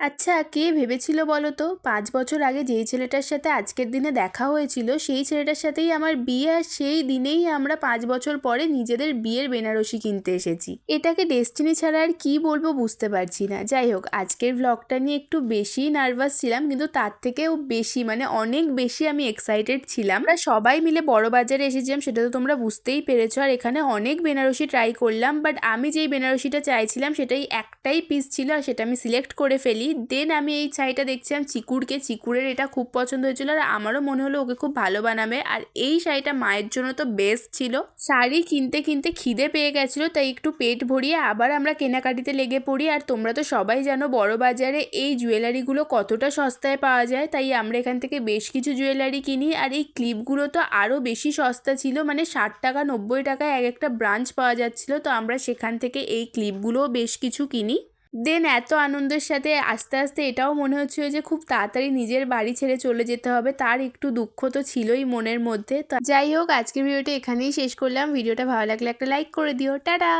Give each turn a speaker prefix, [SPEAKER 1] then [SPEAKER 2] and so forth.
[SPEAKER 1] আচ্ছা, কে ভেবেছিল বলো তো ৫ বছর আগে যেই ছেলেটার সাথে আজকের দিনে দেখা হয়েছিল সেই ছেলেটার সাথেই আমার বিয়ে, আর সেই দিনেই আমরা ৫ বছর পরে নিজেদের বিয়ের বেনারসি কিনতে এসেছি। এটাকে ডেস্টিনি ছাড়া আর কি বলবো বুঝতে পারছি না। যাই হোক, আজকের ভ্লগটা নিয়ে একটু বেশি নার্ভাস ছিলাম, কিন্তু তার থেকেও বেশি মানে অনেক বেশি আমি এক্সাইটেড ছিলাম। আমরা সবাই মিলে বড় বাজারে এসেছিলাম, সেটা তো তোমরা বুঝতেই পেরেছো। আর এখানে অনেক বেনারসি ট্রাই করলাম, বাট আমি যেই বেনারসিটা চাইছিলাম সেটাই একটাই পিস ছিল, আর সেটা আমি সিলেক্ট করে ফেলি। দেন আমি এই শাড়িটা দেখছিলাম চিকুরকে, চিকুরের এটা খুব পছন্দ হয়েছিল, আর আমারও মনে হলো ওকে খুব ভালো বানাবে। আর এই শাড়িটা মায়ের জন্য তো বেস্ট ছিল। শাড়ি কিনতে কিনতে খিদে পেয়ে গেছিলো, তাই একটু পেট ভরিয়ে আবার আমরা কেনাকাটিতে লেগে পড়ি। আর তোমরা তো সবাই জানো বড় বাজারে এই জুয়েলারিগুলো কতটা সস্তায় পাওয়া যায়, তাই আমরা এখান থেকে বেশ কিছু জুয়েলারি কিনি। আর এই ক্লিপগুলো তো আরও বেশি সস্তা ছিল, মানে 60 টাকা 90 টাকায় এক একটা ব্রাঞ্চ পাওয়া যাচ্ছিলো। তো আমরা সেখান থেকে এই ক্লিপগুলোও বেশ কিছু কিনি। দেন এত আনন্দের সাথে আস্তে আস্তে এটাও মনে হচ্ছিল যে খুব তাড়াতাড়ি নিজের বাড়ি ছেড়ে চলে যেতে হবে, তার একটু দুঃখ তো ছিলই মনের মধ্যে। তো যাই হোক, আজকের ভিডিওটা এখানেই শেষ করলাম। ভিডিওটা ভালো লাগলে একটা লাইক করে দিও। টাটা।